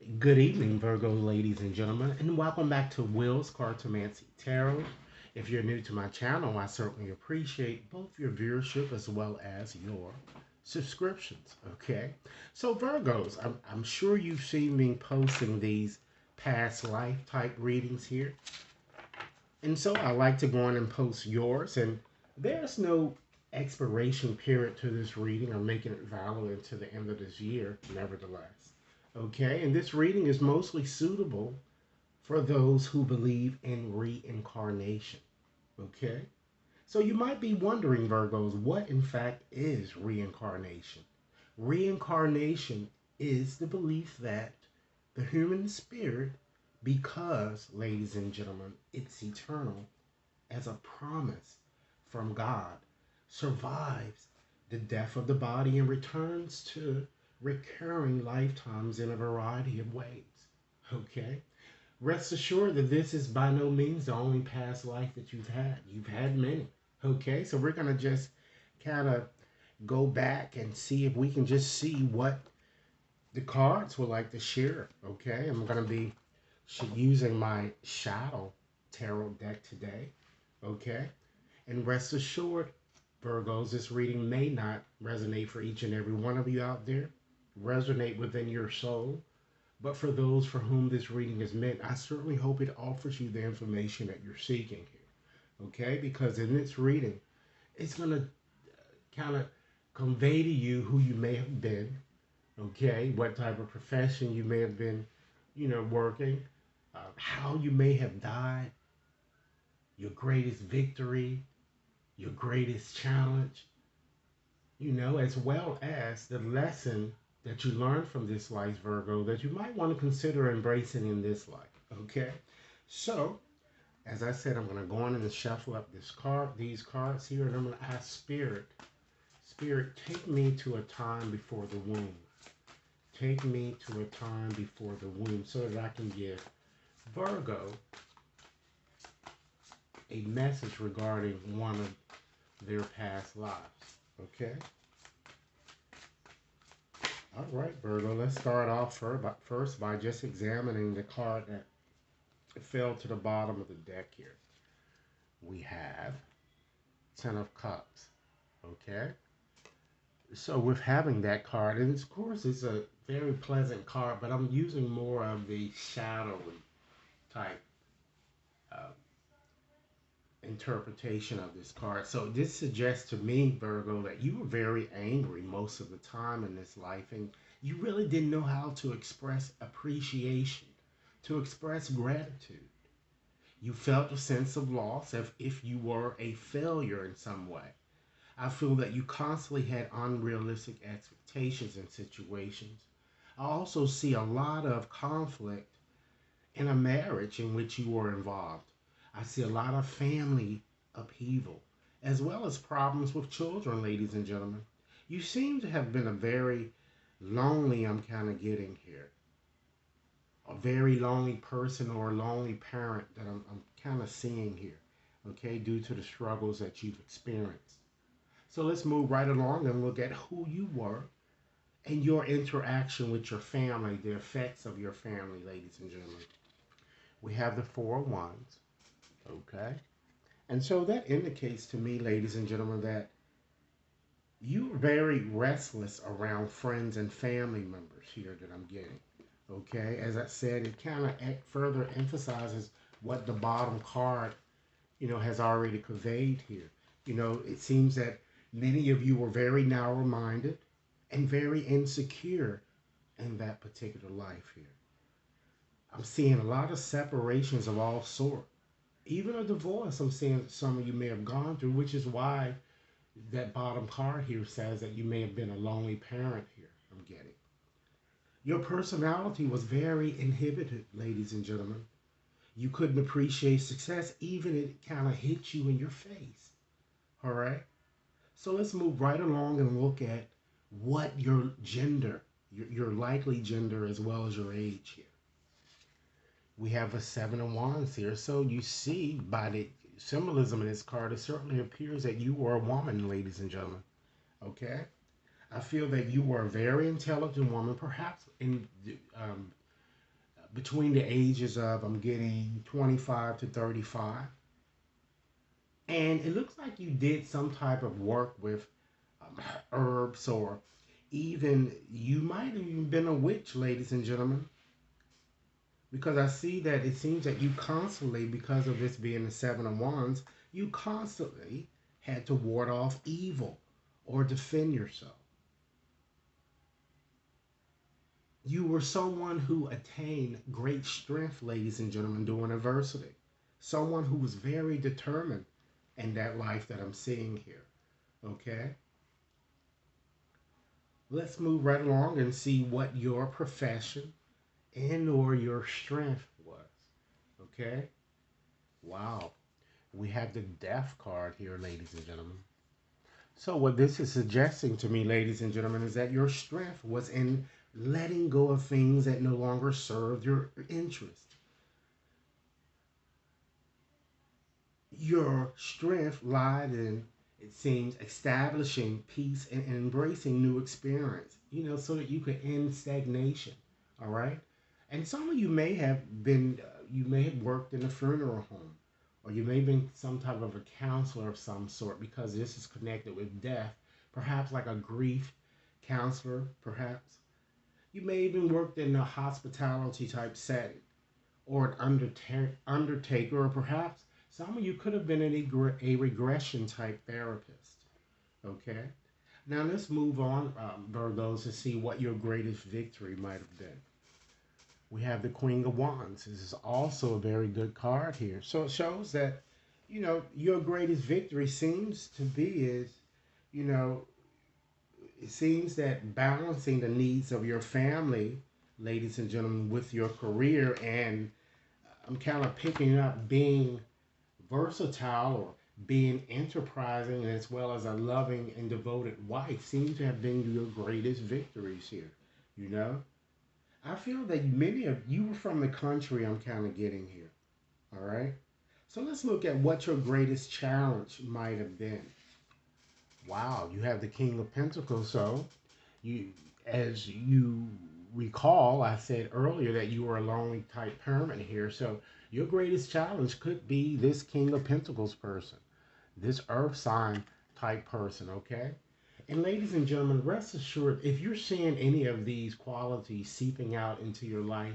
Good evening, Virgo ladies and gentlemen, and welcome back to Will's Cartomancy Tarot. If you're new to my channel, I certainly appreciate both your viewership as well as your subscriptions. Okay, so Virgos, I'm sure you've seen me posting these past life type readings here, and so I like to go on and post yours. And there's no expiration period to this reading or making it valid until the end of this year, nevertheless. Okay, and this reading is mostly suitable for those who believe in reincarnation. Okay, so you might be wondering, Virgos, what in fact is reincarnation? Reincarnation is the belief that the human spirit, because, ladies and gentlemen, it's eternal, as a promise from God, survives the death of the body and returns to recurring lifetimes in a variety of ways. Okay? Rest assured that this is by no means the only past life that you've had. You've had many. Okay? So we're going to just kind of go back and see if we can just see what the cards would like to share. Okay? I'm going to be using my shadow tarot deck today. Okay? And rest assured, Virgos, this reading may not resonate for each and every one of you out there, resonate within your soul. But for those for whom this reading is meant, I certainly hope it offers you the information that you're seeking here. Okay? Because in this reading, it's going to kind of convey to you who you may have been. Okay? What type of profession you may have been, working. How you may have died. Your greatest victory, your greatest challenge, as well as the lesson that you learned from this life, Virgo, that you might want to consider embracing in this life. Okay? So, as I said, I'm going to go on and shuffle up these cards here, and I'm going to ask Spirit, take me to a time before the womb. Take me to a time before the womb so that I can give Virgo a message regarding one of their past lives. Okay? All right, Virgo, let's start off first by just examining the card that fell to the bottom of the deck here. We have Ten of Cups. Okay? So with having that card, and of course it's a very pleasant card, but I'm using more of the shadowy type uh, interpretation of this card. So this suggests to me, Virgo, that you were very angry most of the time in this life, and you really didn't know how to express appreciation, to express gratitude. You felt a sense of loss as if you were a failure in some way. I feel that you constantly had unrealistic expectations in situations. I also see a lot of conflict in a marriage in which you were involved. I see a lot of family upheaval, as well as problems with children, ladies and gentlemen. You seem to have been a very lonely, I'm kind of getting here. A very lonely person or a lonely parent that I'm kind of seeing here, okay, due to the struggles that you've experienced. So let's move right along and look at who you were and your interaction with your family, the effects of your family, ladies and gentlemen. We have the Four of Wands, okay? And so that indicates to me, ladies and gentlemen, that you're very restless around friends and family members here that I'm getting. Okay, as I said, it kind of further emphasizes what the bottom card, has already conveyed here. It seems that many of you were very narrow minded and very insecure in that particular life here. I'm seeing a lot of separations of all sort. Even a divorce, I'm seeing some of you may have gone through, which is why that bottom card here says that you may have been a lonely parent here. I'm getting. Your personality was very inhibited, ladies and gentlemen. You couldn't appreciate success, even if it kind of hit you in your face. All right? So let's move right along and look at what your gender, your likely gender, as well as your age here. We have a Seven of Wands here. So you see by the symbolism in this card, it certainly appears that you were a woman, ladies and gentlemen. Okay? I feel that you were a very intelligent woman, perhaps in between the ages of, I'm getting 25 to 35. And it looks like you did some type of work with um, herbs, or even you might have even been a witch, ladies and gentlemen, because I see that it seems that you constantly, because of this being the Seven of Wands, you constantly had to ward off evil or defend yourself. You were someone who attained great strength, ladies and gentlemen, during adversity. Someone who was very determined in that life that I'm seeing here. Okay? Let's move right along and see what your profession and or your strength was. Okay? Wow. We have the death card here, ladies and gentlemen. So what this is suggesting to me, ladies and gentlemen, is that your strength was in letting go of things that no longer served your interest. Your strength lied in, it seems, establishing peace and embracing new experience, so that you could end stagnation. All right. And some of you may have been, you may have worked in a funeral home, or you may have been some type of a counselor of some sort, because this is connected with death, perhaps like a grief counselor, perhaps. You may even worked in a hospitality type setting, or an undertaker, or perhaps some of you could have been a regression type therapist. Okay? Now let's move on, Virgos, to see what your greatest victory might have been. We have the Queen of Wands. This is also a very good card here. So it shows that, your greatest victory seems to be is, you know, it seems that balancing the needs of your family, ladies and gentlemen, with your career, and I'm kind of picking up being versatile or being enterprising, as well as a loving and devoted wife, seem to have been your greatest victories here. You know, I feel that many of you were from the country, I'm kind of getting here. All right. So let's look at what your greatest challenge might have been. Wow, you have the King of Pentacles. So you, as you recall, I said earlier that you were a lonely type hermit here. So your greatest challenge could be this King of Pentacles person, this earth sign type person, okay? And ladies and gentlemen, rest assured, if you're seeing any of these qualities seeping out into your life,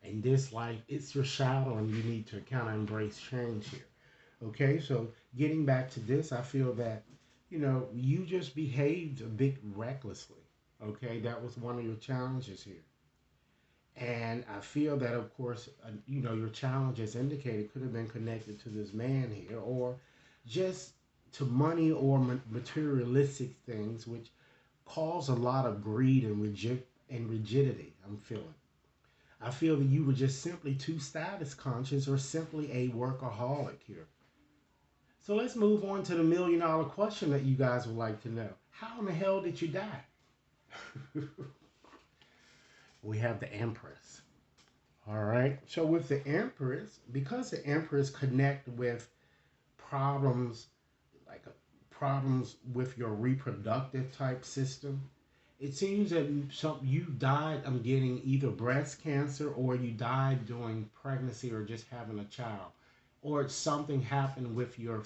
in this life, it's your shadow, and you need to kind of embrace change here. Okay, so getting back to this, I feel that, you just behaved a bit recklessly. Okay, that was one of your challenges here. And I feel that, of course, your challenges indicated could have been connected to this man here, or just to money or materialistic things, which cause a lot of greed and rigidity. I'm feeling. I feel that you were just simply too status conscious, or simply a workaholic here. So let's move on to the $1,000,000 question that you guys would like to know. How in the hell did you die? We have the Empress. All right. So with the Empress, because the Empress connect with problems, like problems with your reproductive type system, it seems that you died. I'm getting either breast cancer, or you died during pregnancy, or just having a child, or something happened with your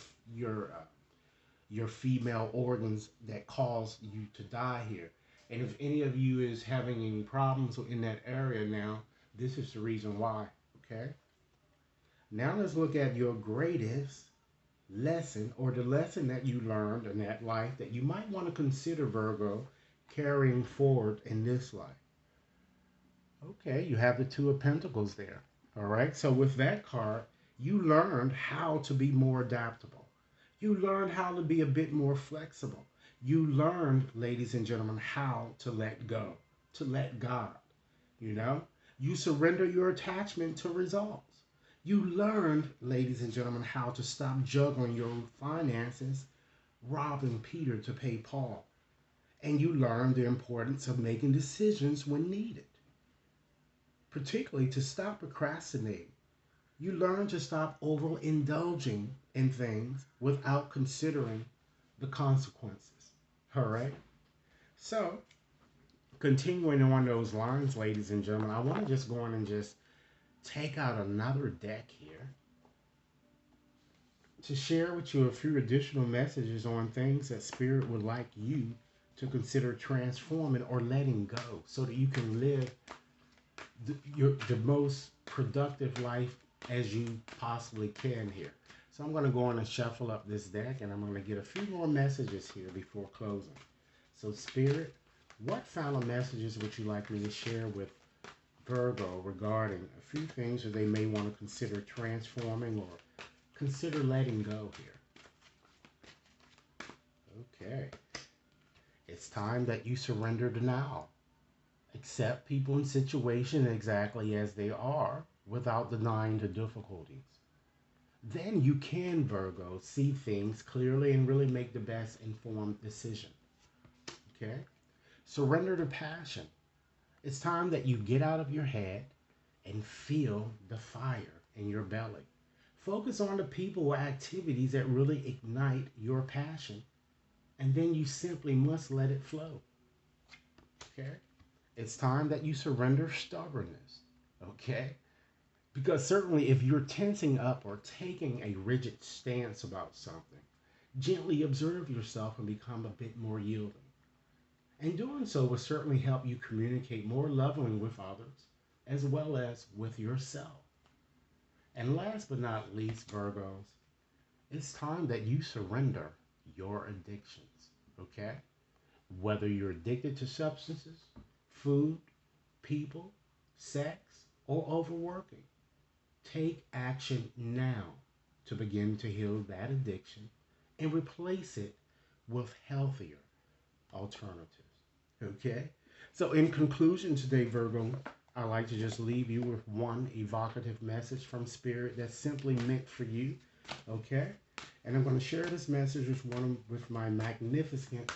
your female organs that caused you to die here. And if any of you is having any problems in that area now, this is the reason why. Okay. Now let's look at your greatest lesson, or the lesson that you learned in that life that you might want to consider, Virgo, carrying forward in this life. Okay, you have the Two of Pentacles there. All right, so with that card, you learned how to be more adaptable. You learned how to be a bit more flexible. You learned, ladies and gentlemen, how to let go, to let God. You know, you surrender your attachment to results. You learned, ladies and gentlemen, how to stop juggling your finances, robbing Peter to pay Paul. And you learn the importance of making decisions when needed, particularly to stop procrastinating. You learn to stop overindulging in things without considering the consequences. All right? So, continuing on those lines, ladies and gentlemen, I want to just go on and just take out another deck here to share with you a few additional messages on things that Spirit would like you to consider transforming or letting go so that you can live the most productive life as you possibly can here. So I'm going to go on and shuffle up this deck, and I'm going to get a few more messages here before closing. So Spirit, what final messages would you like me to share with Virgo regarding a few things that they may want to consider transforming or consider letting go here? Okay. It's time that you surrender denial. Accept people and situations exactly as they are without denying the difficulties. Then you can, Virgo, see things clearly and really make the best informed decision. Okay? Surrender to passion. It's time that you get out of your head and feel the fire in your belly. Focus on the people or activities that really ignite your passion, and then you simply must let it flow. Okay? It's time that you surrender stubbornness. Okay? Because certainly if you're tensing up or taking a rigid stance about something, gently observe yourself and become a bit more yielding. And doing so will certainly help you communicate more lovingly with others as well as with yourself. And last but not least, Virgos, it's time that you surrender your addictions. Okay? Whether you're addicted to substances, food, people, sex, or overworking, take action now to begin to heal that addiction and replace it with healthier alternatives. Okay? So, in conclusion today, Virgo, I like to just leave you with one evocative message from Spirit that's simply meant for you. Okay? And I'm going to share this message with my magnificent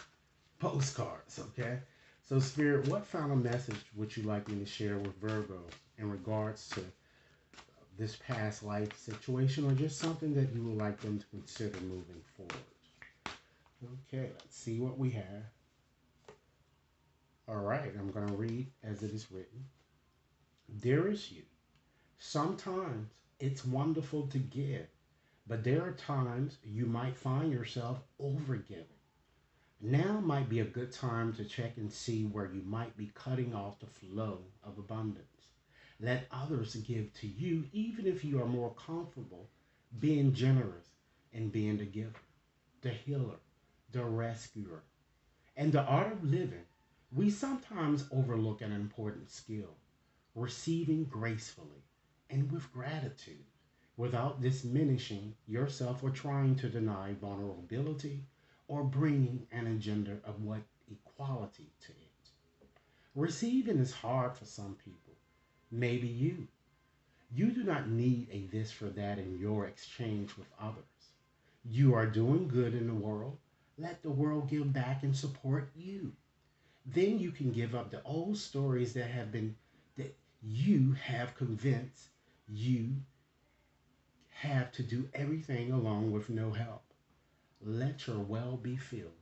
postcards. Okay? So, Spirit, what final message would you like me to share with Virgo in regards to this past life situation or just something that you would like them to consider moving forward? Okay, let's see what we have. All right, I'm going to read as it is written. Dearest you, sometimes it's wonderful to give, but there are times you might find yourself overgiving. Now might be a good time to check and see where you might be cutting off the flow of abundance. Let others give to you, even if you are more comfortable being generous and being the giver, the healer, the rescuer. And the art of living, we sometimes overlook an important skill, receiving gracefully and with gratitude, without diminishing yourself or trying to deny vulnerability or bringing an agenda of what equality to it. Receiving is hard for some people, maybe you. You do not need a this for that in your exchange with others. You are doing good in the world. Let the world give back and support you. Then you can give up the old stories that you have convinced you have to do everything alone with no help. Let your well be filled.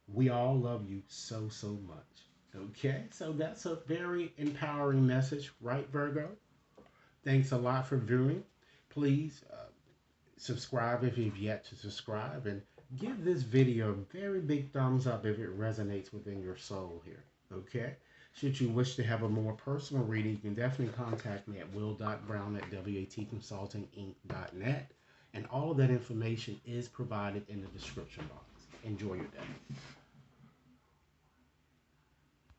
We all love you so, so much. Okay, so that's a very empowering message, right, Virgo? Thanks a lot for viewing. Please subscribe if you've yet to subscribe, and give this video a very big thumbs up if it resonates within your soul here. Okay? Should you wish to have a more personal reading, you can definitely contact me at will.brown at watconsultinginc.net. And all of that information is provided in the description box. Enjoy your day.